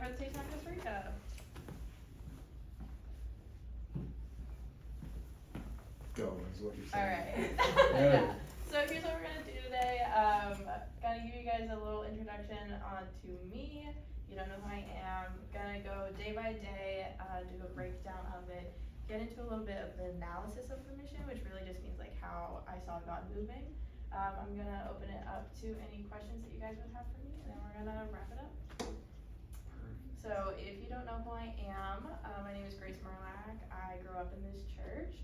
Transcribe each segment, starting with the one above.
presentation on Costa Rica. Go is what you're saying. Alright. Yeah. So here's what we're gonna do today. Gonna give you guys a little introduction onto me. You don't know who I am. Gonna go day by day, do a breakdown of it. Get into a little bit of the analysis of the mission, which really just means like how I saw God moving. I'm gonna open it up to any questions that you guys would have for me, and then we're gonna wrap it up. So if you don't know who I am, my name is Grace Merlack. I grew up in this church.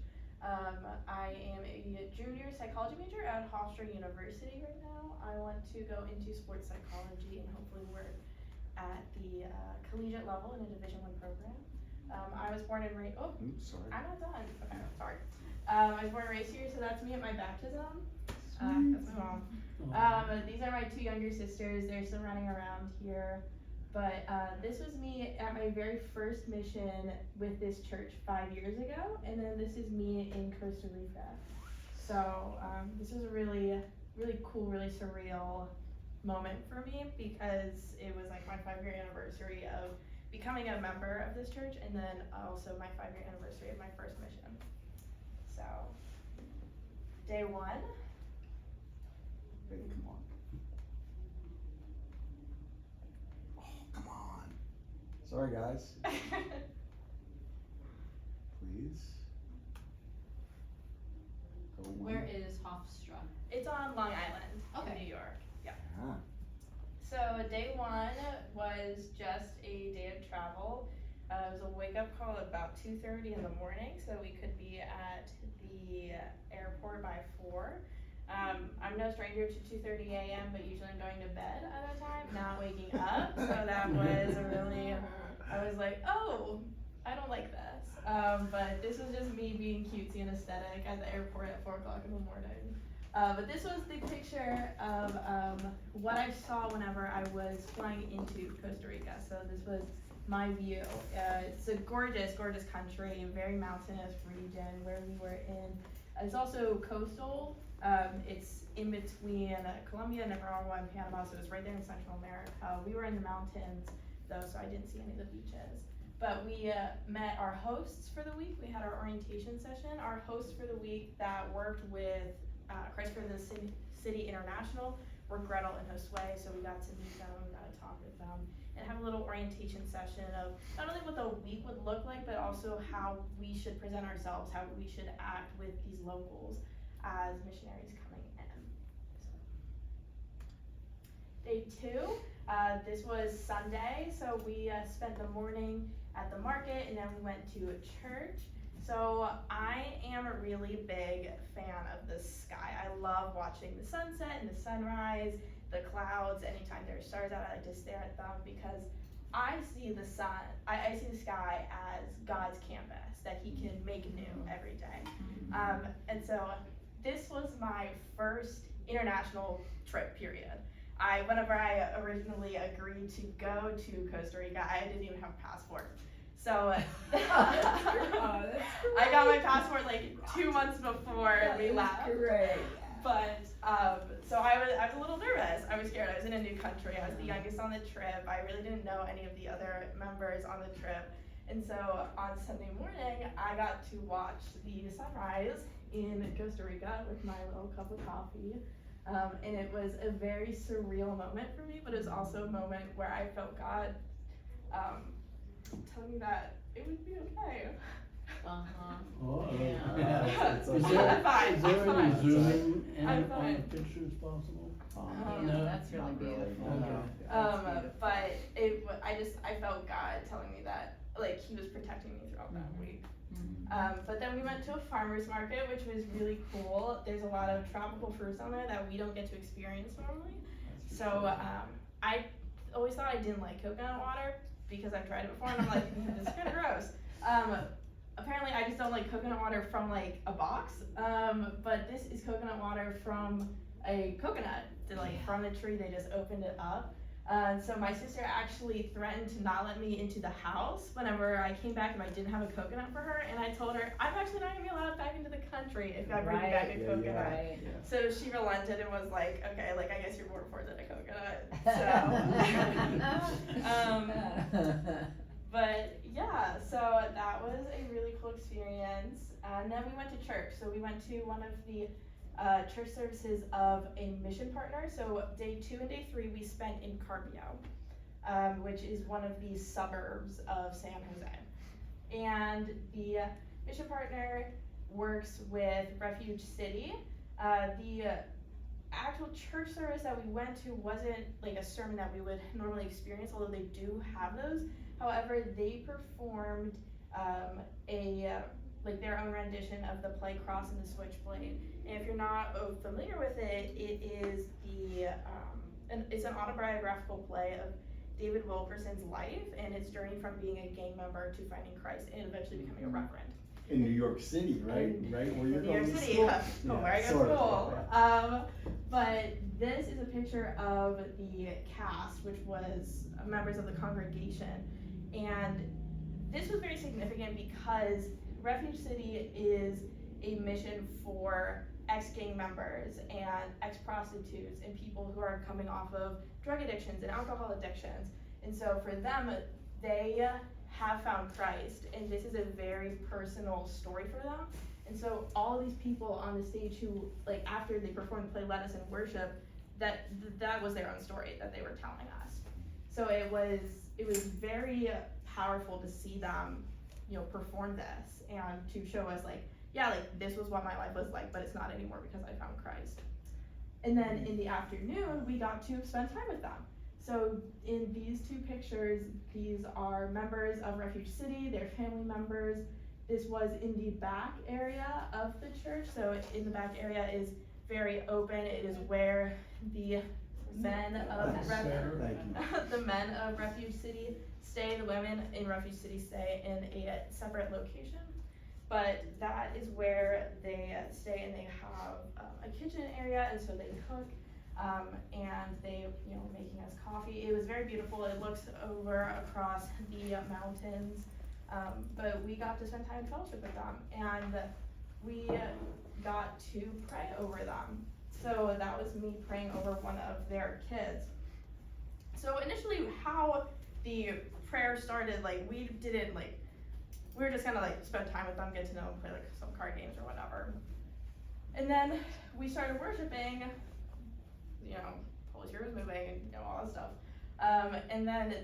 I am a junior psychology major at Hofstra University right now. I want to go into sports psychology and hopefully work at the collegiate level in a Division I program. I was born and raised, Sorry. I'm not done. Okay, sorry. I was born and raised here, so that's me at my baptism. That's my mom. These are my two younger sisters. They're still running around here. But this was me at my very first mission with this church 5 years ago, and then this is me in Costa Rica. So this was a really, really cool, really surreal moment for me because it was like my 5-year anniversary of becoming a member of this church, and then also my 5-year anniversary of my first mission. So, day one. Baby, come on. Come on. Sorry, guys. Please. Where is Hofstra? It's on Long Island, Okay. in New York. Yeah. Ah. So day one was just a day of travel. It was a wake-up call at about 2:30 in the morning, so we could be at the airport by 4. I'm no stranger to 2:30 a.m., but usually I'm going to bed at that time, not waking up. So that was a really, I was like, oh, I don't like this. But this was just me being cutesy and aesthetic at the airport at 4 o'clock in the morning. But this was the picture of what I saw whenever I was flying into Costa Rica. So this was my view. It's a gorgeous, gorgeous country, a very mountainous region where we were in. It's also coastal. It's in between Colombia, Nicaragua, and Panama, so it's right there in Central America. We were in the mountains, though, so I didn't see any of the beaches. But we met our hosts for the week. We had our orientation session. Our hosts for the week that worked with Christ for the City International were Gretel and Josue, so we got to meet them, we got to talk with them, and have a little orientation session of not only what the week would look like, but also how we should present ourselves, how we should act with these locals as missionaries coming in. Day 2, this was Sunday, so we spent the morning at the market, and then we went to a church. So I am a really big fan of the sky. I love watching the sunset and the sunrise, the clouds. Anytime there are stars out, I like to stare at them because I see the sun, I see the sky as God's canvas that he can make new every day. And so this was my first international trip, period. Whenever I originally agreed to go to Costa Rica, I didn't even have a passport. So I got my passport like 2 months before we left. Great. But so I was a little nervous. I was scared. I was in a new country. I was the youngest on the trip. I really didn't know any of the other members on the trip. And so on Sunday morning, I got to watch the sunrise in Costa Rica with my little cup of coffee. And it was a very surreal moment for me, but it was also a moment where I felt God telling me that it would be okay. Yeah. It's Is okay. there, I'm fine, is there I'm any fine. zooming in I'm on fine. the pictures possible? No, that's really beautiful. Okay. But I felt God telling me that, like, he was protecting me throughout that week. But then we went to a farmer's market, which was really cool. There's a lot of tropical fruits on there that we don't get to experience normally. So I always thought I didn't like coconut water because I've tried it before and I'm like, this is kind of gross. Apparently I just don't like coconut water from like a box, but this is coconut water from a coconut, from the tree. They just opened it up. So my sister actually threatened to not let me into the house whenever I came back if I didn't have a coconut for her, and I told her, I'm actually not gonna be allowed back into the country if I bring you back a Right. coconut. Right. So she relented and was like, okay, like I guess you're more for than a coconut. So, but yeah, so that was a really cool experience. And then we went to church. So we went to one of the church services of a mission partner. So day 2 and day 3 we spent in Carbio, which is one of the suburbs of San Jose. And the mission partner works with Refuge City. The actual church service that we went to wasn't like a sermon that we would normally experience, although they do have those. However, they performed like their own rendition of the play Cross and the Switchblade. And if you're not familiar with it, it is it's an autobiographical play of David Wilkerson's life and his journey from being a gang member to finding Christ and eventually becoming a reverend. In New York City, right? Right where you're New going York to City, school? where I go to sort of, school. yeah. But this is a picture of the cast, which was members of the congregation. And this was very significant because Refuge City is a mission for ex-gang members and ex-prostitutes and people who are coming off of drug addictions and alcohol addictions. And so for them, they have found Christ, and this is a very personal story for them. And so all of these people on the stage who, like, after they performed the play, led us in worship, that was their own story that they were telling us. So it was very powerful to see them, perform this and to show us like, yeah, like this was what my life was like, but it's not anymore because I found Christ. And then in the afternoon, we got to spend time with them. So in these 2 pictures, these are members of Refuge City, their family members. This was in the back area of the church. So in the back area is very open. It is where the men of the men of Refuge City stay. The women in Refuge City stay in a separate location. But that is where they stay, and they have a kitchen area, and so they cook, and they, making us coffee. It was very beautiful. It looks over across the mountains, but we got to spend time in fellowship with them, and we got to pray over them. So that was me praying over one of their kids. So initially, how the prayer started, like, we were just gonna spend time with them, get to know them, play some card games or whatever. And then we started worshiping, Holy Spirit was moving, and all that stuff. And then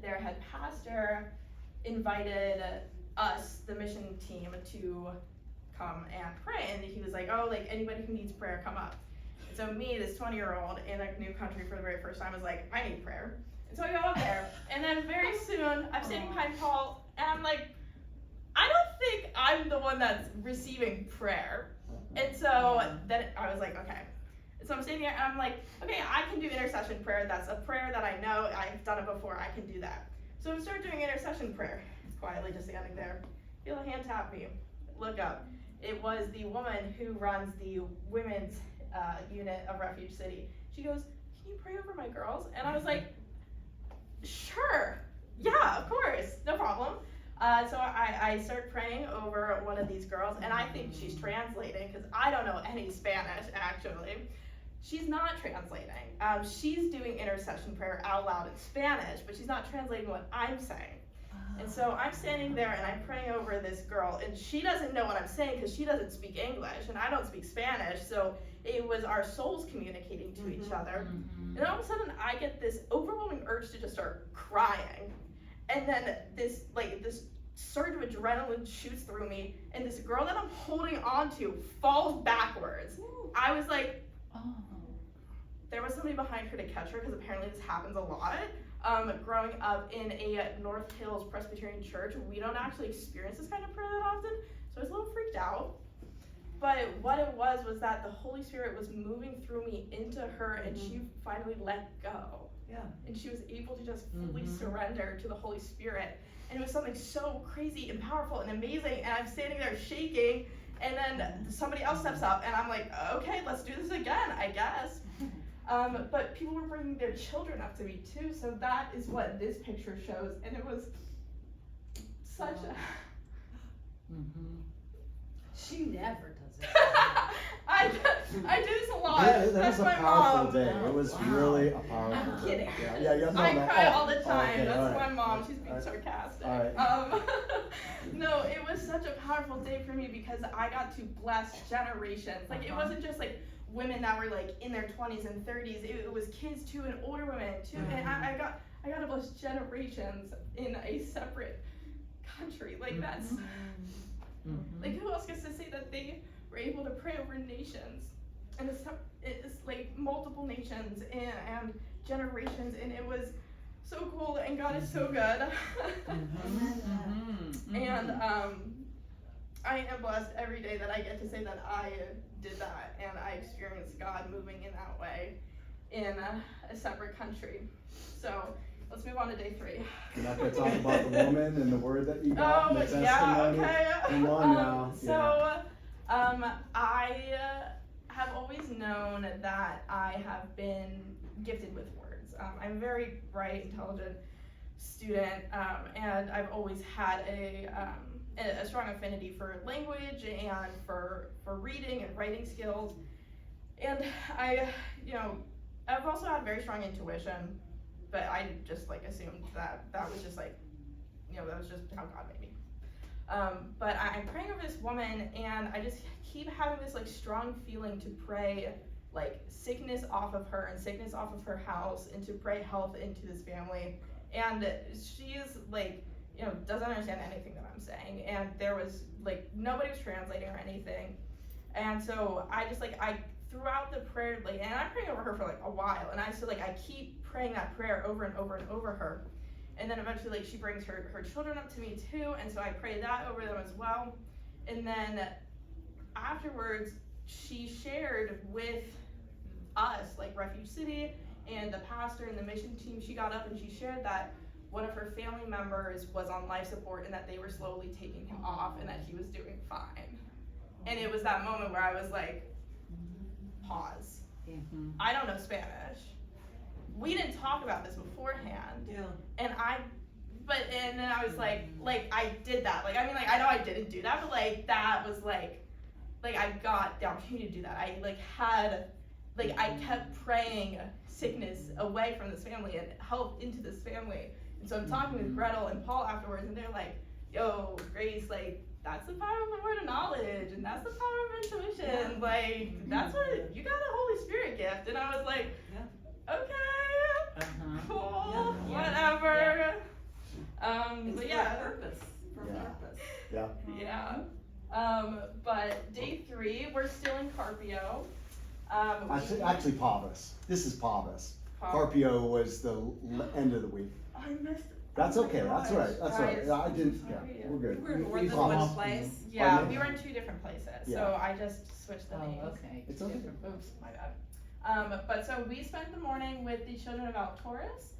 their head pastor invited us, the mission team, to come and pray. And he was like, oh, anybody who needs prayer, come up. And so me, this 20-year-old in a new country for the very first time, was like, I need prayer. And so I go up there, and then very soon, I'm standing behind Paul, and I'm like, I don't think I'm the one that's receiving prayer. And so then I was like, okay. And so I'm sitting here, and I'm like, okay, I can do intercession prayer. That's a prayer that I know. I've done it before. I can do that. So I started doing intercession prayer. Quietly just standing there. Feel a hand tap me. Look up. It was the woman who runs the women's unit of Refuge City. She goes, can you pray over my girls? And I was like, sure. Yeah, of course. No problem. So I start praying over one of these girls, and I think she's translating, because I don't know any Spanish, actually. She's not translating. She's doing intercession prayer out loud in Spanish, but she's not translating what I'm saying. And so I'm standing there, and I'm praying over this girl, and she doesn't know what I'm saying, because she doesn't speak English, and I don't speak Spanish, so it was our souls communicating to each other. And then all of a sudden, I get this overwhelming urge to just start crying. And then this surge of adrenaline shoots through me, and this girl that I'm holding on to falls backwards. I was like, oh. There was somebody behind her to catch her, because apparently this happens a lot. Growing up in a North Hills Presbyterian church, we don't actually experience this kind of prayer that often, so I was a little freaked out. But what it was that the Holy Spirit was moving through me into her, and she finally let go. Yeah. And she was able to just fully surrender to the Holy Spirit. And it was something so crazy and powerful and amazing. And I'm standing there shaking, and then somebody else steps up, and I'm like, okay, let's do this again, I guess. But people were bringing their children up to me too, so that is what this picture shows, and it was such a... Mm-hmm. She never does it. I do this a lot. That That's was a my powerful mom. day. It was Wow. really a powerful I'm day. kidding. Yeah, no, I no. cry Oh, all the time. okay, That's all right. my mom. She's being All right. sarcastic. All right. No, it was such a powerful day for me because I got to bless generations. Like, it wasn't just like women that were like in their 20s and 30s. It was kids too, and older women too. And I got to bless generations in a separate country. Like, that's like, who else gets to say that they were able to pray over nations? And it's like multiple nations and generations, and it was so cool, and God is so good. And I am blessed every day that I get to say that I did that, and I experienced God moving in that way in a separate country. So let's move on to day 3. You're not gonna talk about the woman and the word that you got and the testimony? Okay. Come on now. So, I have always known that I have been gifted with words. I'm a very bright, intelligent student, and I've always had a strong affinity for language and for reading and writing skills. And I've also had very strong intuition, but I just like assumed that was just like, that was just how God made me. But I'm praying over this woman, and I just keep having this like strong feeling to pray like sickness off of her and sickness off of her house, and to pray health into this family. And she is like, doesn't understand anything that I'm saying, and there was like nobody was translating or anything. And so I just like, throughout the prayer, like, and I'm praying over her for like a while, and I keep praying that prayer over and over and over her. And then eventually, like, she brings her children up to me too, and so I pray that over them as well. And then afterwards, she shared with us, like Refuge City and the pastor and the mission team, she got up and she shared that one of her family members was on life support, and that they were slowly taking him off, and that he was doing fine. And it was that moment where I was like, pause. I don't know Spanish. We didn't talk about this beforehand. Yeah. And then I was like I did that. Like, I mean, like, I know I didn't do that, but like, that was like I got the opportunity to do that. I kept praying sickness away from this family and health into this family. And so I'm talking with Gretel and Paul afterwards, and they're like, yo, Grace, like, that's the power of the word of knowledge, and that's the power of intuition. Yeah. Like, that's what, you got a Holy Spirit gift. And I was like, okay, cool, whatever. It's But for yeah. a purpose. For a Yeah. purpose. Yeah. But day 3, we're still in Carpio. Actually, Pavas. This is Pavas. Carp- Carpio was the end of the week. I missed. That's oh my okay. That's gosh, all right. That's all right. guys, Yeah, I didn't. I'm Yeah, sorry. we're good. We were more We than promise. one place. Yeah, Pardon me? we were in 2 different places, Yeah. so I just switched the Oh, names. okay. It's okay. Oops, my bad. But so we spent the morning with the Children of Alturas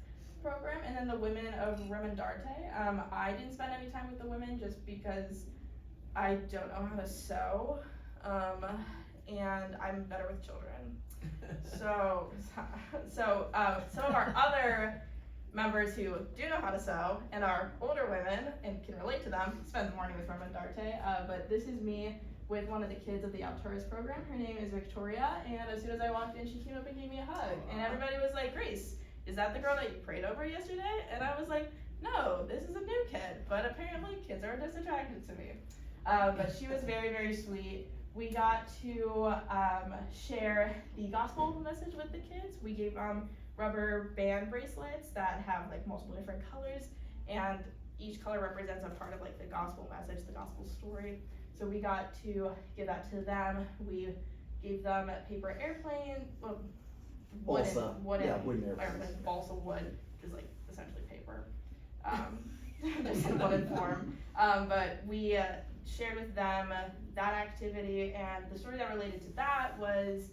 program, and then the women of Remandarte. I didn't spend any time with the women just because I don't know how to sew, and I'm better with children. So some of our other members who do know how to sew and are older women and can relate to them spend the morning with Remandarte. But this is me with one of the kids of the Alturas program. Her name is Victoria, and as soon as I walked in, she came up and gave me a hug. And everybody was like, Grace, is that the girl that you prayed over yesterday? And I was like, no, this is a new kid, but apparently kids are just attracted to me. But she was very, very sweet. We got to share the gospel message with the kids. We gave rubber band bracelets that have like multiple different colors, and each color represents a part of like the gospel message, the gospel story. So we got to give that to them. We gave them a paper airplane, Balsa. wooden airplane. airplane, balsa wood, which is like essentially paper, just in wooden form. But we shared with them that activity, and the story that related to that was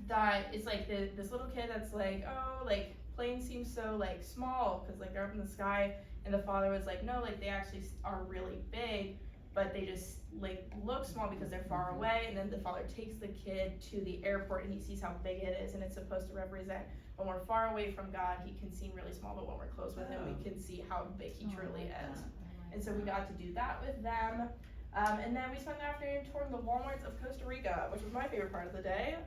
that it's like this little kid that's like, oh, like planes seem so like small because like they're up in the sky, and the father was like, no, like they actually are really big but they just like look small because they're far away, and then the father takes the kid to the airport and he sees how big it is, and it's supposed to represent when we're far away from God, he can seem really small, but when we're close with him, we can see how big he truly is. And so we got to do that with them. And then we spent the afternoon touring the Walmarts of Costa Rica, which was my favorite part of the day.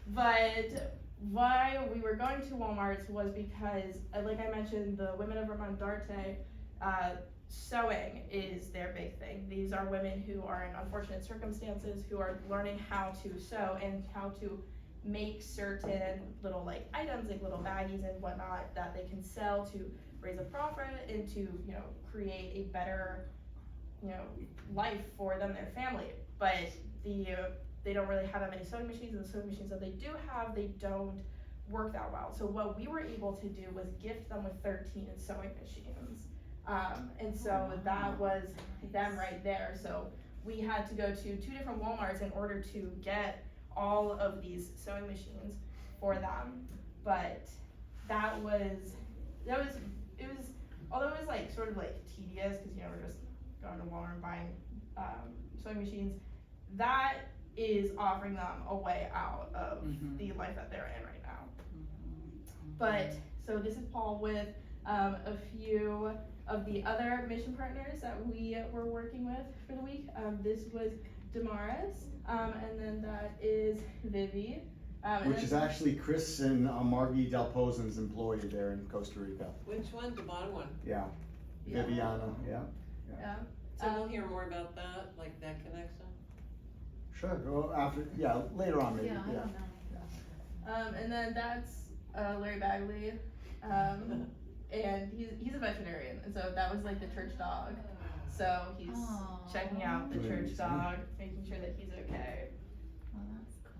But why we were going to Walmart's was because, like I mentioned, the women of Remandarte, sewing is their big thing. These are women who are in unfortunate circumstances, who are learning how to sew and how to make certain little like items, like little baggies and whatnot, that they can sell to raise a profit and to, you know, create a better, you know, life for them and their family. But they don't really have that many sewing machines, and the sewing machines that they do have, they don't work that well. So what we were able to do was gift them with 13 sewing machines. And so that was them right there. So we had to go to 2 different Walmarts in order to get all of these sewing machines for them. But it was, although it was like sort of like tedious, because, you know, we're just going to Walmart and buying sewing machines, that is offering them a way out of the life that they're in right now. But, so this is Paul with a few of the other mission partners that we were working with for the week. This was Damaris, and then that is Vivi. Which is actually Chris and Margie Del Posen's employee there in Costa Rica. Which one? The bottom one? Yeah, Yeah. Viviana, yeah. So we'll hear more about that, like that connection? Sure, go after, yeah, later on maybe, Yeah, I yeah. don't know. And then that's Larry Bagley, and he's a veterinarian, and so that was like the church dog. So he's Aw. checking out the church Amazing. dog, making sure that he's okay. Oh, that's cool.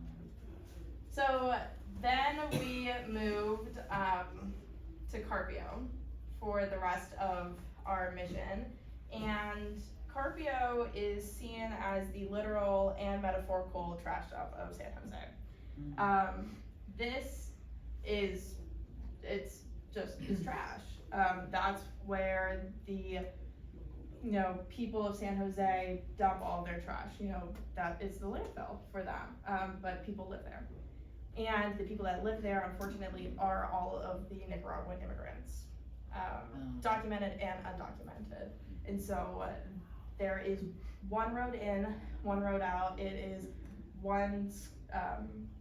So then we moved to Carpio for the rest of our mission, and Carpio is seen as the literal and metaphorical trash dump of San Jose. This is, it's trash. That's where the, you know, people of San Jose dump all their trash. You know, that is the landfill for them, but people live there. And the people that live there, unfortunately, are all of the Nicaraguan immigrants, documented and undocumented. And so there is one road in, one road out. It is 1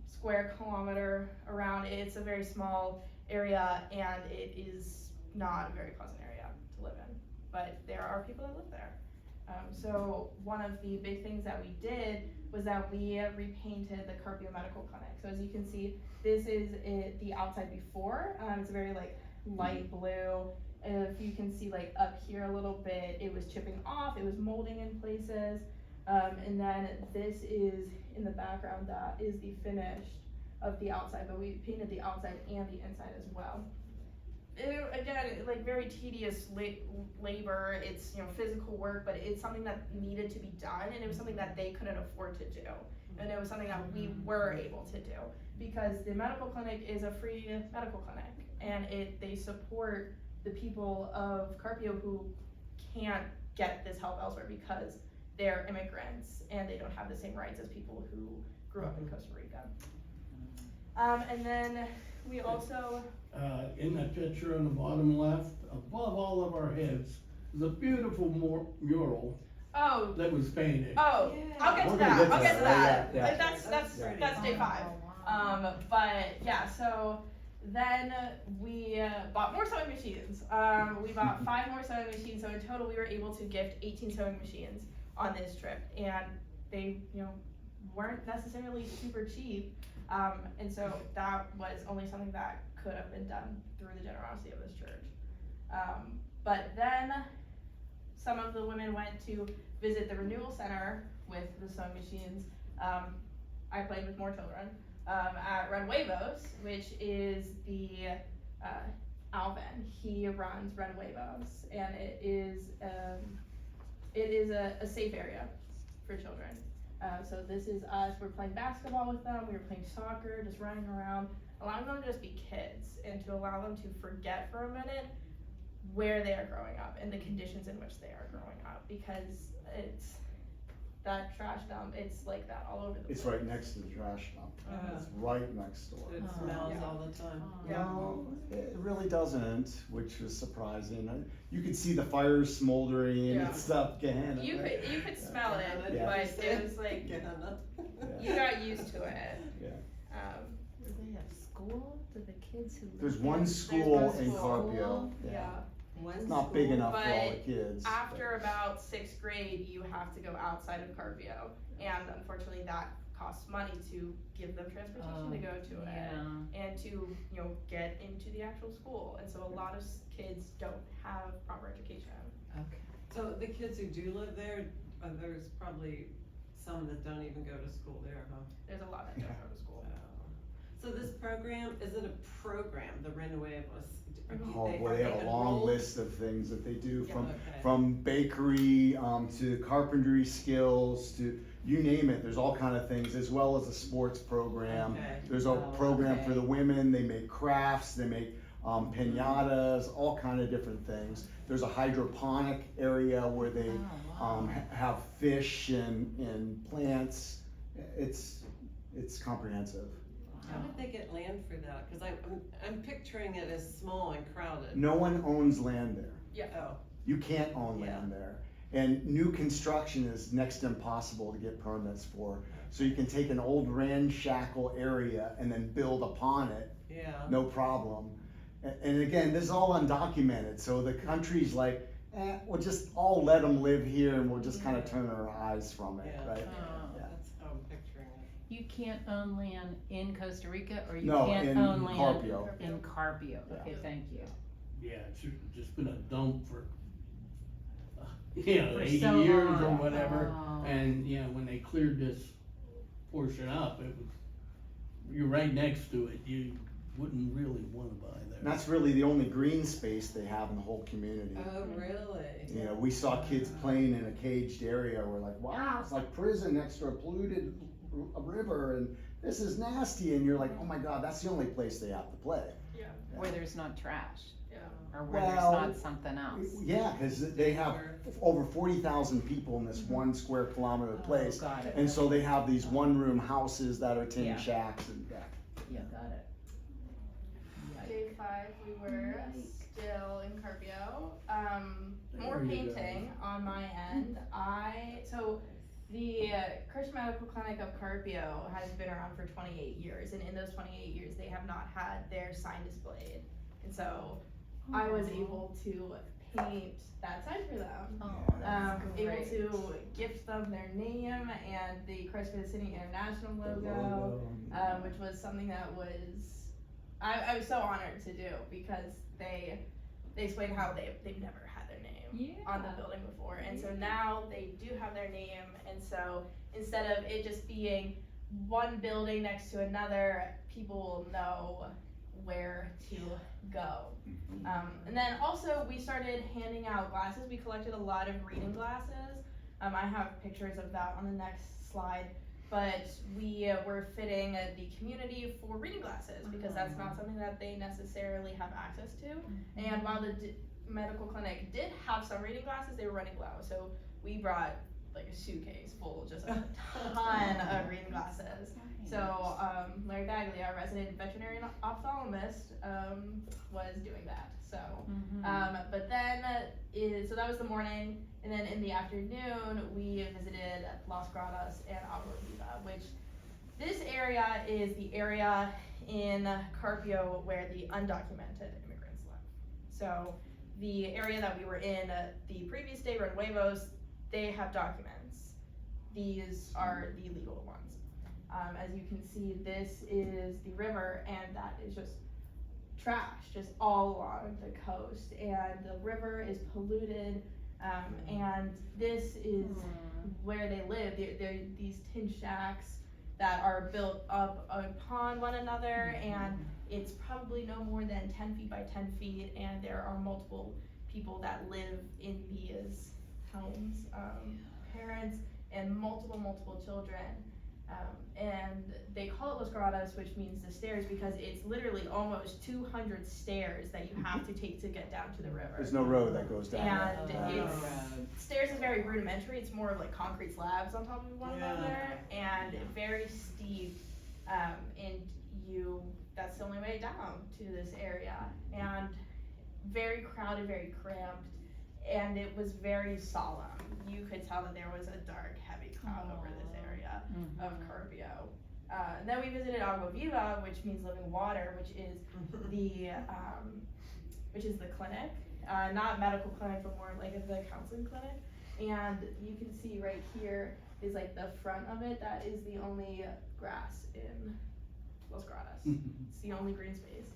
square kilometer around. It's a very small area, and it is not a very pleasant area to live in. But there are people that live there. So one of the big things that we did was that we repainted the Carpio Medical Clinic. So as you can see, this is the outside before. It's a very like light blue. If you can see like up here a little bit, it was chipping off, it was molding in places. And then this is in the background, that is the finish of the outside, but we painted the outside and the inside as well. Again, like very tedious labor. It's, you know, physical work, but it's something that needed to be done, and it was something that they couldn't afford to do, and it was something that we were able to do because the medical clinic is a free medical clinic, and they support the people of Carpio who can't get this help elsewhere because they're immigrants and they don't have the same rights as people who grew up in Costa Rica. And then we also In that picture on the bottom left, above all of our heads, is a beautiful mural oh that was painted. I'll get to We're gonna that. I'll get get to to that, that. yeah, yeah. That's day 5. But yeah, so then we bought more sewing machines. We bought 5 more sewing machines, so in total we were able to gift 18 sewing machines on this trip, and they, you know, weren't necessarily super cheap, and so that was only something that could have been done through the generosity of this church. But then some of the women went to visit the renewal center with the sewing machines. I played with more children at Red Huevos, which is the Alvin. He runs Red Huevos, and it is a safe area for children. So this is us. We're playing basketball with them. We were playing soccer, just running around, allowing them to just be kids and to allow them to forget for a minute where they are growing up and the conditions in which they are growing up, because it's that trash dump, it's like that all over the place. It's right next to the trash dump. Uh-huh. It's right next door. It Oh. smells Yeah. all the time. Yeah. No, it really doesn't, which was surprising. You could see the fires smoldering Yeah. and stuff, Gehenna. You could smell it, Yeah. but it was like, Gehenna. you got used to it. Yeah. Do they have school? Do the kids who live There's there- one school in school. Carpio. Yeah. It's not big enough for all the But kids. After about 6th grade, you have to go outside of Carpio, and unfortunately that costs money to give them transportation to go to it. Yeah. And to, get into the actual school, and so a lot of kids don't have proper education. Okay. So the kids who do live there, there's probably some that don't even go to school there, huh? There's a lot that don't go to school. So this program, is it a program, the Renuevos? Oh boy, they have a long list of things that they do, Yeah. from Okay. from bakery, to carpentry skills, to, you name it, there's all kind of things, as well as a sports program. Okay. There's a Oh, program for okay. the women, they make crafts, they make piñatas, all kind of different things. There's a hydroponic area where they Oh, wow. have fish and plants. It's comprehensive. How did they get land for that? Cause I'm picturing it as small and crowded. No one owns land there. Oh, You can't own land there. And new construction is next to impossible to get permits for. So you can take an old ramshackle area and then build upon it, yeah. no problem. And again, this is all undocumented, so the country's like, we'll just all let them live here and we'll just kind of turn our eyes from it, Yeah. right? Oh. Yeah. That's how I'm picturing it. You can't own land in Costa Rica, or you No, can't in own land Carpio. in Carpio? Yeah. Okay, thank you. Yeah, it's just been a dump for, For 80 so years or long. whatever. Oh. And, when they cleared this portion up, it was, you're right next to it, you wouldn't really wanna buy there. And that's really the only green space they have in the whole community. Oh, really? You know, we saw kids playing in a caged area, we're like, wow, it's like prison next to a polluted river, and this is nasty, and you're like, oh my god, that's the only place they have to play. Yeah. Where there's not trash, Yeah. or where Well, there's not something else. Yeah, cause they have over 40,000 people in this 1 square kilometer Oh, place. got it. And so they have these one-room houses that are tin Yeah. shacks and, Yeah, got it. Day 5, we were Yikes. still in Carpio. More There you go. painting on my end. So the Christian Medical Clinic of Carpio has been around for 28 years, and in those 28 years, they have not had their sign displayed. And so I was able to paint that sign for them. Oh, that's Able great. to gift them their name and the Christ for the City International the logo, logo. which was something that I was so honored to do, because they explained how they've never had their name on the Yeah. building before, and so now they do have their name, and so instead of it just being one building next to another, people will know where to go. And then also we started handing out glasses. We collected a lot of reading glasses. I have pictures of that on the next slide. But we were fitting the community for reading glasses, because that's not something that they necessarily have access to. And while the medical clinic did have some reading glasses, they were running low. So we brought like a suitcase full, just a ton of reading glasses. So Larry Bagley, our resident veterinary ophthalmologist, was doing that. So, but then so that was the morning, and then in the afternoon we visited Las Gradas and Agua Viva, which this area is the area in Carpio where the undocumented immigrants live. So the area that we were in the previous day, Renuevos, they have documents. These are the legal ones. As you can see, this is the river, and that is just trash, just all along the coast, and the river is polluted, and this is where they live. They're these tin shacks that are built up upon one another, and it's probably no more than 10 feet by 10 feet, and there are multiple people that live in these homes, parents and multiple children. And they call it Los Gradas, which means the stairs, because it's literally almost 200 stairs that you have to take to get down to the river. There's no road that goes down. And that. stairs is very rudimentary. It's more of like concrete slabs on top of one another, and very steep. And that's the only way down to this area. And very crowded, very cramped, and it was very solemn. You could tell that there was a dark, heavy cloud over this area of Carpio. And then we visited Agua Viva, which means living water, which is the clinic, not medical clinic, but more like the counseling clinic. And you can see right here is like the front of it. That is the only grass in Los Gradas. It's the only green space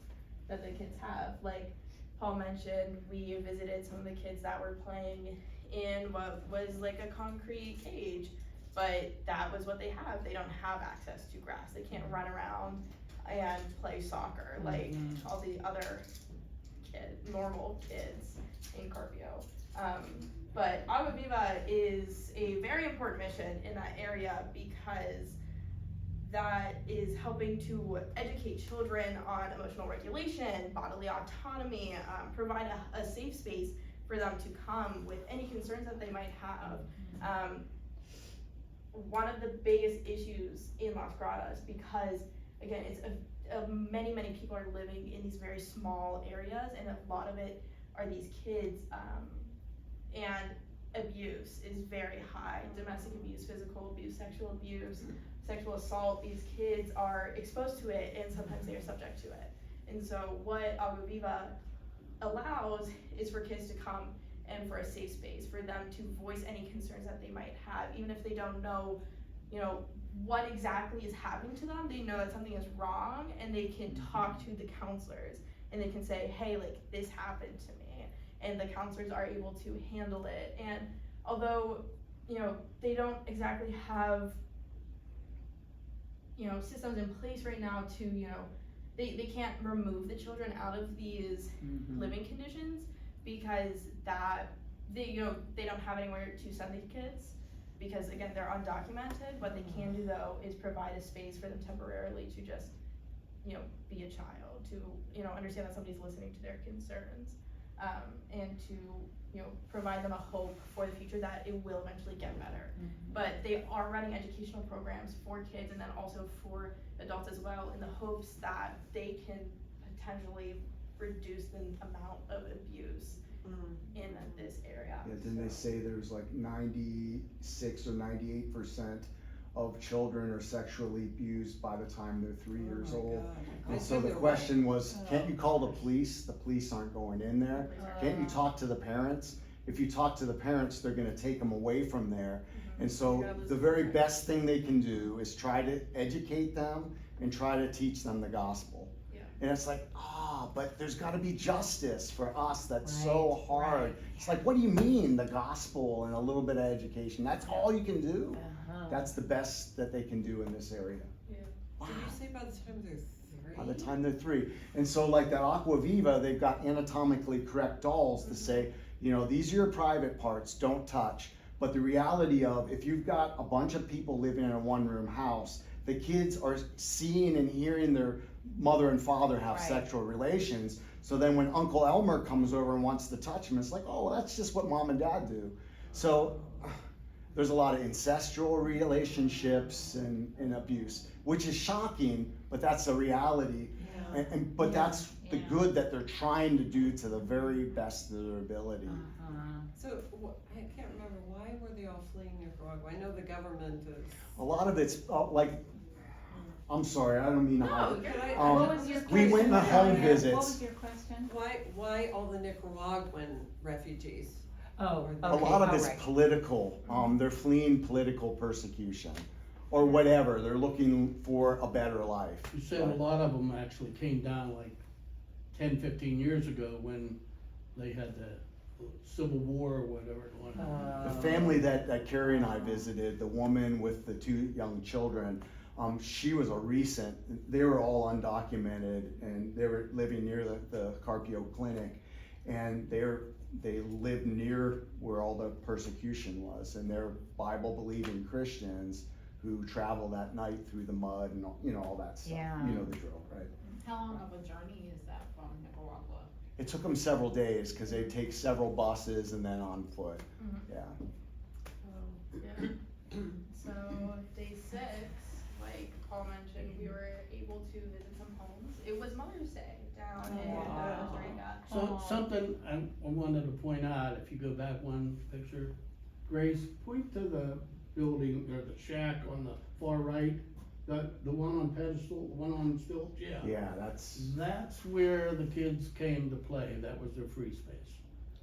that the kids have. Like Paul mentioned, we visited some of the kids that were playing in what was like a concrete cage, but that was what they have. They don't have access to grass. They can't run around and play soccer like all the other normal kids in Carpio. But Agua Viva is a very important mission in that area because that is helping to educate children on emotional regulation, bodily autonomy, provide a safe space for them to come with any concerns that they might have. One of the biggest issues in Las Gradas, because again, it's many people are living in these very small areas, and a lot of it are these kids, and abuse is very high. Domestic abuse, physical abuse, sexual abuse, sexual assault. These kids are exposed to it, and sometimes they are subject to it. And so what Agua Viva allows is for kids to come and for a safe space for them to voice any concerns that they might have, even if they don't know, what exactly is happening to them. They know that something is wrong, and they can talk to the counselors, and they can say, hey, like, this happened to me, and the counselors are able to handle it. And although, they don't exactly have, systems in place right now to, they can't remove the children out of these living conditions, because they don't have anywhere to send the kids, because again, they're undocumented. What they can do though is provide a space for them temporarily to just, be a child, to, understand that somebody's listening to their concerns, and to, provide them a hope for the future that it will eventually get better. But they are running educational programs for kids, and then also for adults as well, in the hopes that they can potentially reduce the amount of abuse in this area. Yeah, didn't they say there's like 96 or 98% of children are sexually abused by the time they're 3 years old? And so the question was, can't you call the police? The police aren't going in there. Can't you talk to the parents? If you talk to the parents, they're gonna take them away from there. And so the very best thing they can do is try to educate them and try to teach them the gospel. And it's like, but there's gotta be justice for us. That's so hard. It's like, what do you mean, the gospel and a little bit of education? That's all you can do? That's the best that they can do in this area. Wow. Did you say by the time they're 3? By the time they're 3. And so like that Aqua Viva, they've got anatomically correct dolls to say, these are your private parts, don't touch. But the reality of, if you've got a bunch of people living in a one-room house, the kids are seeing and hearing their mother and father have sexual relations. So then when Uncle Elmer comes over and wants to touch them, it's like, oh, that's just what mom and dad do. So there's a lot of incestual relationships and abuse, which is shocking, but that's a reality. But that's the good that they're trying to do to the very best of their ability. So I can't remember, why were they all fleeing Nicaragua? I know the government is. A lot of it's I'm sorry, I don't mean to hide. What was your we went on home visits. What was your question? Why all the Nicaraguan refugees? Oh, okay. A lot of it's political. They're fleeing political persecution or whatever. They're looking for a better life. You said a lot of them actually came down like 10, 15 years ago when they had the Civil War or whatever it was. The family that Carrie and I visited, the woman with the 2 young children, she was they were all undocumented, and they were living near the Carpio clinic, and they lived near where all the persecution was, and they're Bible-believing Christians who travel that night through the mud and, all that stuff. Yeah. You know the drill, right? How long of a journey is that from Nicaragua? It took them several days, cause they'd take several buses and then on foot, Mhm. yeah. Yeah. So day 6, like Paul mentioned, we were able to visit some homes. It was Mother's Day down in Wow. Costa Rica. So, Aw. something I wanted to point out, if you go back one picture, Grace, point to the building or the shack on the far right, the one on pedestal, the one on stilts, yeah. Yeah, that's, That's where the kids came to play, that was their free space.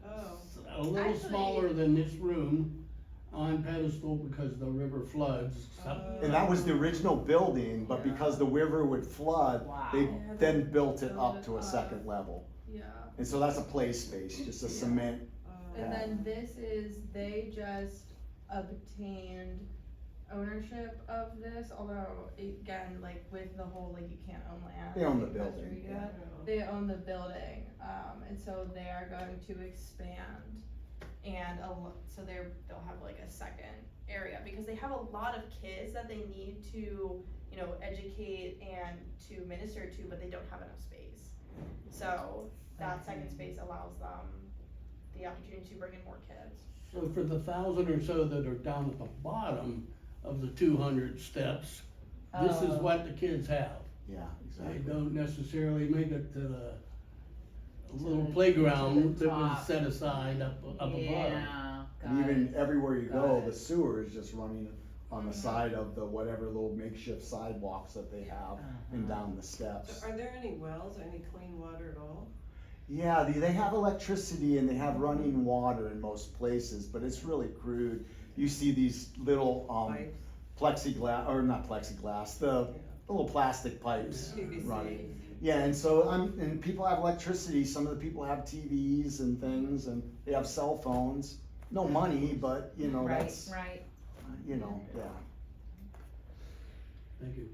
Oh, A little Actually- smaller than this room on pedestal because the river floods. and that was the original building, but Yeah. because the river would flood, Wow. they Yeah, then built it built up it to a up. second level. Yeah. And so that's a play space, just a Yeah. cement, And then this is, they just obtained ownership of this, although again, like with the whole, like you can't own land. They own the in Costa building, Rica, yeah. They own the building, and so they are going to expand and so they'll have like a second area because they have a lot of kids that they need to, educate and to minister to, but they don't have enough space. So that second space allows them the opportunity to bring in more kids. So for the 1,000 or so that are down at the bottom of the 200 steps, this is Oh. what the kids have. yeah, They exactly. don't necessarily make it to the little the- playground to the that was top. set aside up above. Yeah, And got even it. everywhere you Got go, it. the sewer is just running on the Mhm. side of the whatever little makeshift sidewalks that they have and Uh-huh. down the steps. so are there any wells or any clean water at all? Yeah, they have electricity and they have running water in most places, but it's really crude. You see these little, Pipes? plexiglass, or not plexiglass, the little plastic pipes PVC. running. Yeah, and so and people have electricity, some of the people have TVs and things, and they have cell phones. No money, but Right, that's, right, yeah. Thank you.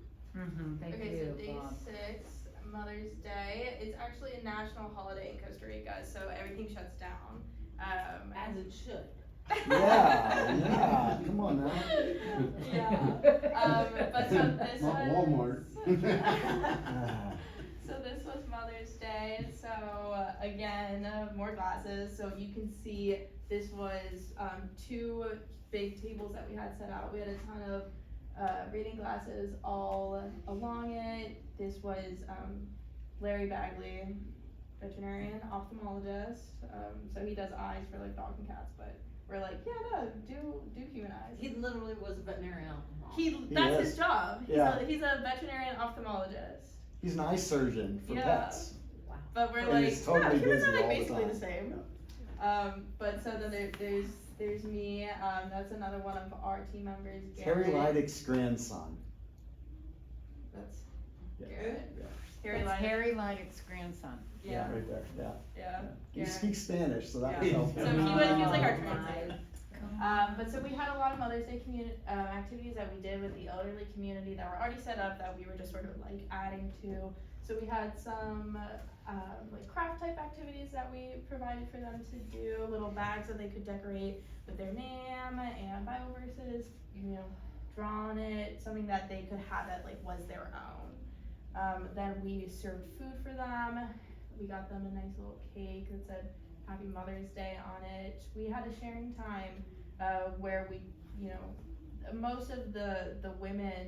thank Okay, you, so day Bob. 6, Mother's Day, it's actually a national holiday in Costa Rica, so everything shuts down. As it should. Yeah, come on now. Yeah. But so this Not was. Walmart. So this was Mother's Day, so again, more glasses, so you can see this was 2 big tables that we had set out. We had a ton of reading glasses all along it. This was Larry Bagley, veterinarian, ophthalmologist, so he does eyes for like dogs and cats, but we're like, yeah, no, do human eyes. He literally was a veterinarian. That's is. his job. Yeah. He's a veterinarian ophthalmologist. He's an eye surgeon for Yeah. pets. But we're And like, he's totally yeah, humans busy are like all the basically the time. same. But so then there's me, that's another one of our team members, Terry Garrett. Leidick's grandson. That's Yeah. Garrett. Yeah. Harry That's Leidick. Harry Leidick's grandson. Yeah, Right there, yeah. yeah. He Garrett. speaks Spanish, so that Yeah. was helpful. So he was like our Oh, translator. But so we had a lot of Mother's Day activities that we did with the elderly community that were already set up that we were just sort of like adding to. So we had some like craft type activities that we provided for them to do, little bags that they could decorate with their name and Bible verses, draw on it, something that they could have that like was their own. Then we served food for them. We got them a nice little cake that said Happy Mother's Day on it. We had a sharing time where we, most of the women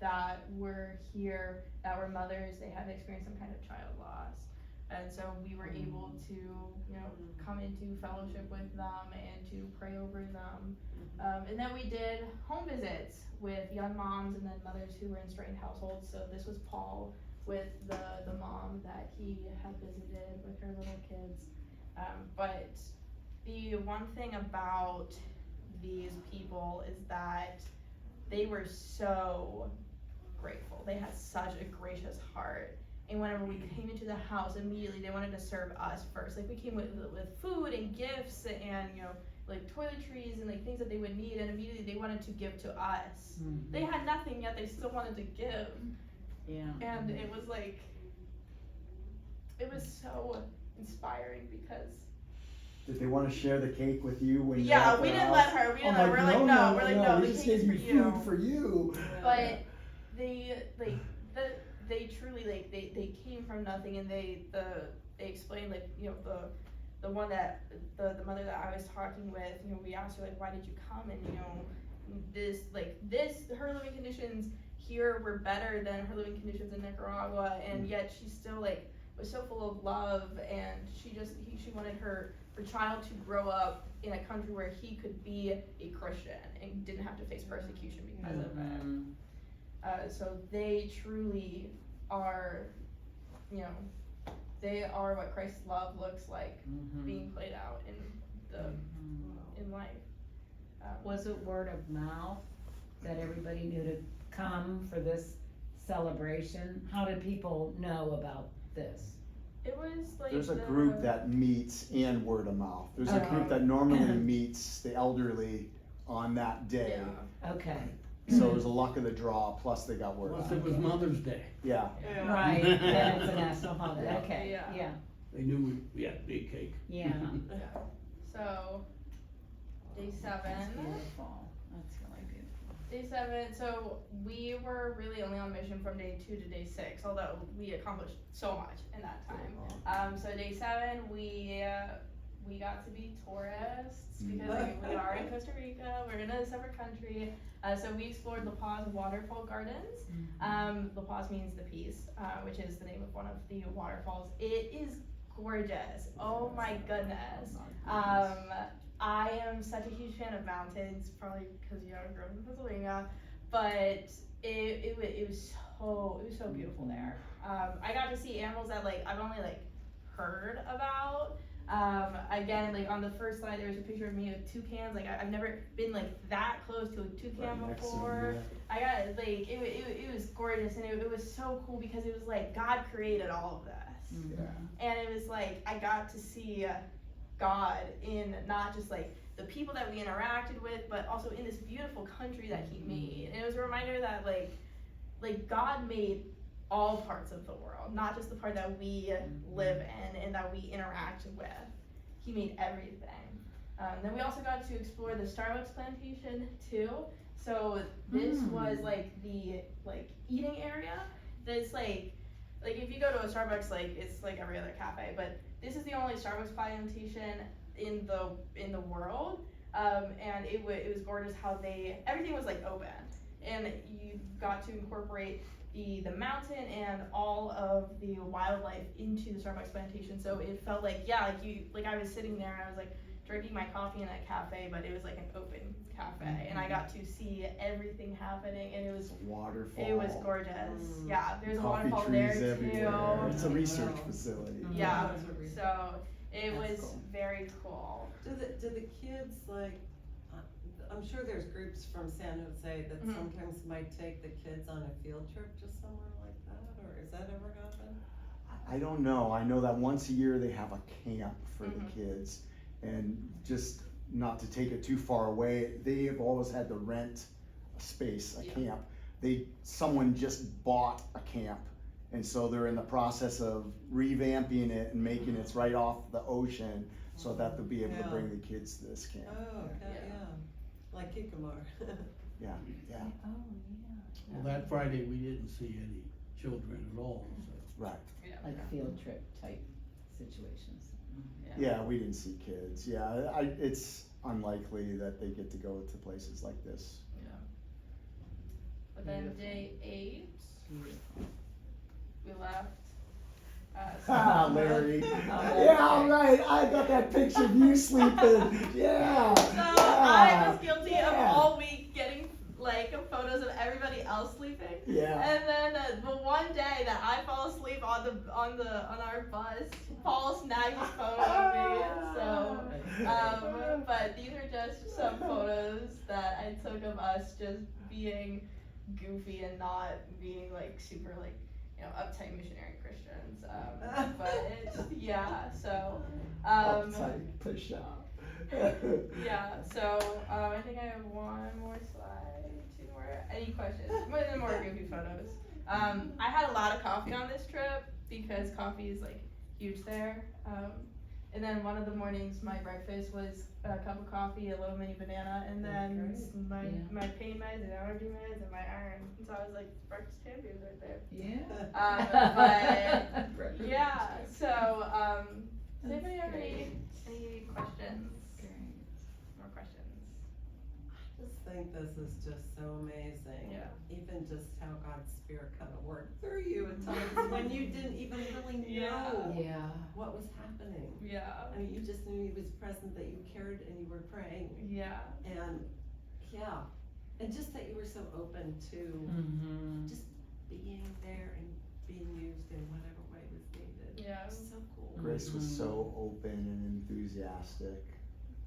that were here that were mothers, they had experienced some kind of child loss. And so we were able to, come into fellowship with them and to pray over them. And then we did home visits with young moms and then mothers who were in strained households. So this was Paul with the mom that he had visited with her little kids. But the one thing about these people is that they were so grateful. They had such a gracious heart. And whenever we came into the house, immediately they wanted to serve us first. Like we came with food and gifts and, like toiletries and like things that they would need, and immediately they wanted to give to us. They had nothing yet they still wanted to give. Yeah. And it was like, it was so inspiring because Did they wanna share the cake with you when you're Yeah, at we their didn't house? let her. We didn't let her. We're like, no. We're like, no. We The just cake gave is you for you. food for you. But they truly they came from nothing, and they explained, like, you know, the one that the mother that I was talking with, you know, we asked her, like, why did you come, and you know, her living conditions here were better than her living conditions in Nicaragua, and yet she still like was so full of love, and she wanted her child to grow up in a country where he could be a Christian and didn't have to face persecution because of it. So they truly are, you know, they are what Christ's love looks like being played out in life. Was it word of mouth that everybody knew to come for this celebration? How did people know about this? It was like There's a group that meets and word of mouth. There's a group that normally meets the elderly on that day. Yeah. Okay, So it was a luck of the draw, plus they got word Plus out. it was Mother's Day. Yeah, right, then it's a national holiday, okay, Yeah. yeah, They knew we had a big cake. yeah. So day 7. That's beautiful, that's really beautiful. Day 7, so we were really only on mission from day 2 to day 6, although we accomplished so much in that time. So day 7, we got to be tourists because we are in Costa Rica, we're in a separate country. So we explored La Paz Waterfall Gardens. La Paz means the peace, which is the name of one of the waterfalls. It is gorgeous, oh my goodness. I am such a huge fan of mountains, probably because, you know, I grew up in Pennsylvania, but it was so beautiful there. I got to see animals that like I've only like heard about. Again, like on the first slide, there was a picture of me with toucans. Like I've never been like that close to a toucan right next to before. them, I got like it was gorgeous, and it was so cool because it was like God created all of this, yeah. and it was like I got to see God in not just like the people that we interacted with, but also in this beautiful country that He made. And it was a reminder that like God made all parts of the world, not just the part that we live in and that we interact with. He made everything. Then we also got to explore the Starbucks plantation too. So this was like the eating area. That's like if you go to a Starbucks, like it's like every other cafe, but this is the only Starbucks plantation in the world. And it was gorgeous how everything was like open, and you got to incorporate the mountain and all of the wildlife into the Starbucks plantation. So it felt like I was sitting there and I was like drinking my coffee in a cafe, but it was like an open cafe, and I got to see everything happening, and it was Waterfall. it was gorgeous. Yeah, there's a Coffee waterfall trees there everywhere. too. It's a research facility. Yeah, That's a reason. so it That's was cool. very cool. Do the kids like, I'm sure there's groups from San Jose that Mhm. sometimes might take the kids on a field trip to somewhere like that, or has that ever happened? I don't know. I know that once a year they have a camp for the Mhm. kids, and just not to take it too far away, they have always had to rent a space, a Yeah. camp. Someone just bought a camp, and so they're in the process of revamping it and making it right off the ocean, so that they'll be able to Yeah. bring the kids to this camp. Oh, okay, Yeah. yeah, like Kikamar. Yeah. Oh, Well, that Friday, we didn't see any children at all, so. Right. yeah, like field trip type situations. Yeah, we didn't see kids. Yeah, it's unlikely that they get to go to places like this. But then day 8, Beautiful. we left. Ah, Larry. that's Yeah, right. I got that picture of you sleeping. Yeah. So I was yeah, guilty yeah. of all week getting like photos of everybody else sleeping. Yeah. And then the one day that I fall asleep on our bus, Paul snagged his photo of me. So, but these are just some photos that I took of us just being goofy and not being like super like uptight missionary Christians. But it's so. Outside push up. Yeah, so I think I have one more slide, 2 more. Any questions? More goofy photos. I had a lot of coffee on this trip because coffee is like huge there. And then one of the mornings, my breakfast was a cup of coffee, a little mini banana, and then my pain meds and allergy meds and my iron. And so I was like, breakfast champions right there. Yeah. But yeah, so does anybody have any questions? More questions? I just think this is just so amazing. Yeah. Even just how God's Spirit kind of worked through you at times when you didn't even really know Yeah. what was happening. Yeah. I mean, you just knew He was present, that you cared and you were praying. Yeah. And yeah, and just that you were so open to Mm-hmm. just being there and being used in whatever way was needed. Yeah. It was so cool. Grace was so open and enthusiastic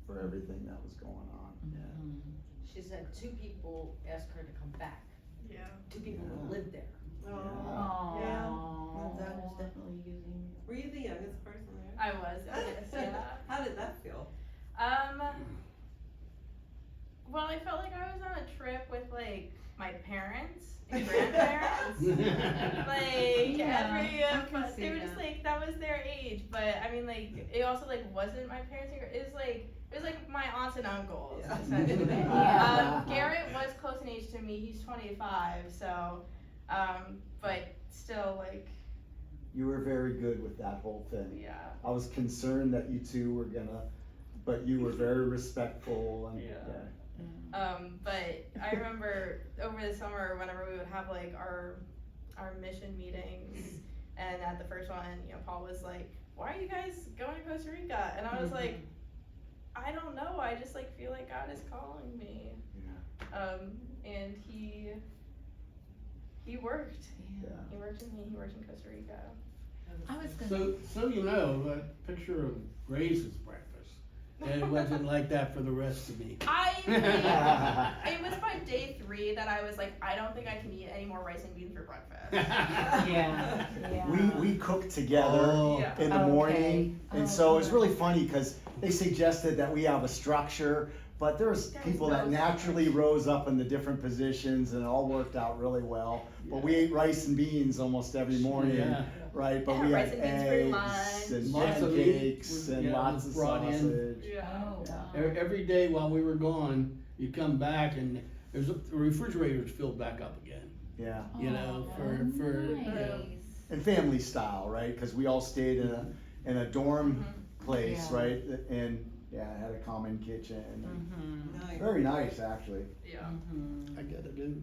for everything that was going on. She said 2 people asked her to come back, Yeah. 2 people who Yeah. lived there. Oh. Yeah. Oh. That is definitely using. Were you the youngest person there? I was, yes, yeah. How did that feel? Well, I felt like I was on a trip with like my parents and grandparents. Like Yeah, I can see they were just that. like that was their age, but I mean like it also like wasn't my parents. It was like my aunts and uncles Yeah. essentially. Yeah. Garrett was close in age to me. He's 25, so but still like You were very good with that whole thing. yeah. I was concerned that you two were gonna, but you were very respectful and, Yeah. yeah. But I remember over the summer, whenever we would have like our mission meetings, and at the first one, you know, Paul was like, "Why are you guys going to Costa Rica?" And I was like, "I don't know. I just like feel like God is calling me." Yeah. And he worked. Yeah. He worked in me. He worked in Costa Rica. I was gonna. So you know, that picture of Grace's breakfast, and it wasn't like that for the rest of me. It was by day 3 that I was like, I don't think I can eat any more rice and beans for breakfast. Yeah. Yeah. We cooked together Oh. Yeah. in the Okay. morning, and Oh, so it was good. really funny because they suggested that we have a structure, but there's There's people no that naturally rose up in the different positions, and it all worked out really well. But we ate rice and beans almost every morning, Yeah. right? But Yeah, we rice had and beans for eggs lunch. and Lots of meat pancakes was- and yeah, lots was of brought in. sausage. Yeah. Oh, wow. Every day while we were gone, you come back and the refrigerator's filled back up again. Yeah, You know, Oh, for nice. and family style, right? Because we all stayed in a dorm place, Yeah. right? And yeah, it had a common kitchen. Mm-hmm. Nice. Very nice, actually. Yeah. Mm-hmm. I gotta do.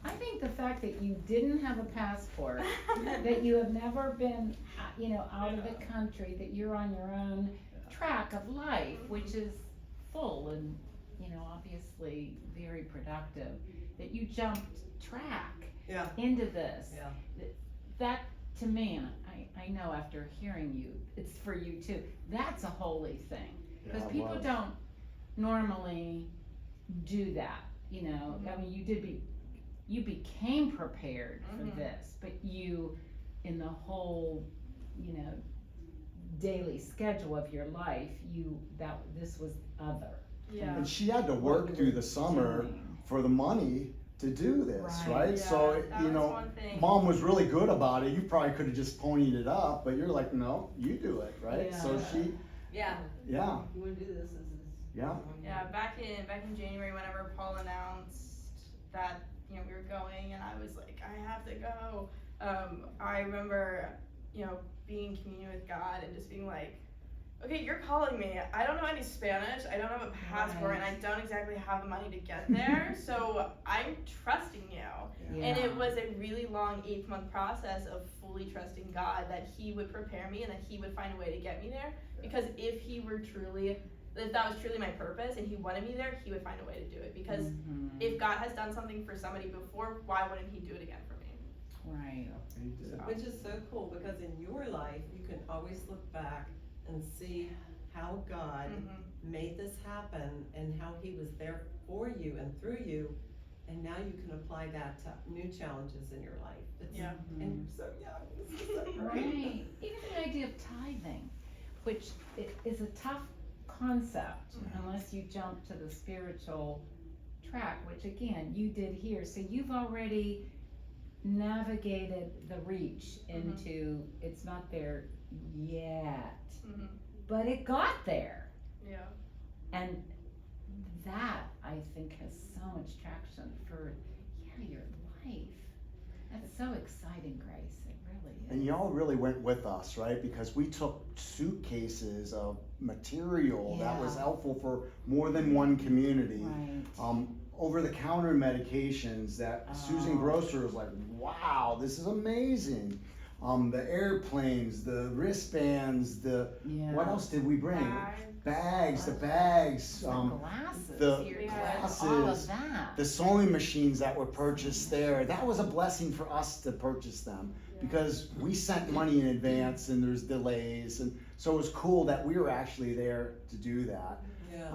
I think the fact that you didn't have a passport, that you have never been, out of the country, that you're on your own track of life, which is full and, obviously very productive, that you jumped track Yeah. into this. Yeah. That, to me, and I know after hearing you, it's for you too, that's a holy thing. Because Yeah, it people was. don't normally do that, I mean, you became prepared for Mhm. this, but you, in the whole, daily schedule of your life, this was other. Yeah. And she had to work through the summer Doing. for the money to do this, Right. right? So, that was one thing. Mom was really good about it. You probably could have just ponied it up, but you're like, no, you do it, right? So Yeah. she, Yeah. yeah, You wanna do this, yeah. Yeah, back in January, whenever Paul announced that we were going, and I was like, I have to go. I remember being in communion with God and just being like, okay, you're calling me. I don't know any Spanish. I don't have a passport, and I don't exactly have the money to get there. So I'm trusting you. And it was a really long 8-month process of fully trusting God that He would prepare me and that He would find a way to get me there. Because if that was truly my purpose and He wanted me there, He would find a way to do it. Because if God has done something for somebody before, why wouldn't He do it again for me? Right. Which is so cool, because in your life, you can always look back and see how God made this happen and how He was there for you and through you, and now you can apply that to new challenges in your life. Yeah. And you're so young, this is so great. Right. Even the idea of tithing, which is a tough concept unless you jump to the spiritual track, which again, you did here. So you've already navigated the reach into, it's not there yet, but it got there. Yeah. And that, I think, has so much traction for, your life. That's so exciting, Grace, it really is. And y'all really went with us, right? Because we took suitcases of material that was Yeah. helpful for more than one community. Right. Over-the-counter medications that Susan Oh. Grosser was like, wow, this is amazing. The airplanes, the wristbands, Yeah. what else did we bring? Bags. The bags, The glasses. the Yeah. glasses. All of that. The sewing machines that were purchased there, that was a blessing for us to purchase them. Yeah. Because we sent money in advance and there's delays, and so it was cool that we were actually there to do that. Yeah.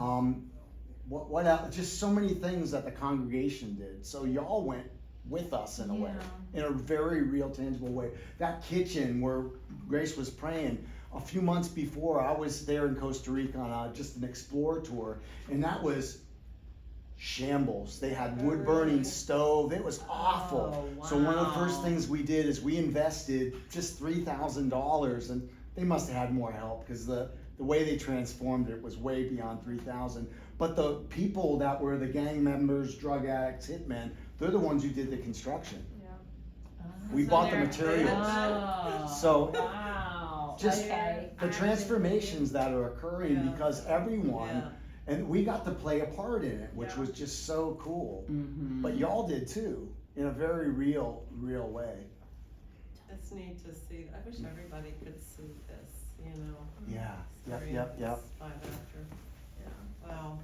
What else? Just so many things that the congregation did, so y'all went with us in a way, in a very real tangible way. That kitchen where Grace was praying, a few months before, I was there in Costa Rica on just an Explore tour, and that was shambles. They had Oh, wood burning really? stove. It was awful. Oh, So one of the first wow. things we did is we invested just $3,000, and they must have had more help because the way they transformed it was way beyond 3,000. But the people that were the gang members, drug addicts, hitmen, they're the ones who did the construction. We So bought the they're- materials. Oh, So, wow. just Okay. The transformations that are occurring Yeah. because everyone, Yeah. and we got to play a part in it, which Yeah. was just so cool. Mhm. But y'all did too, in a very real way. It's neat to see. I wish everybody could see this, Yeah, yep. experience right after. Yeah. Wow.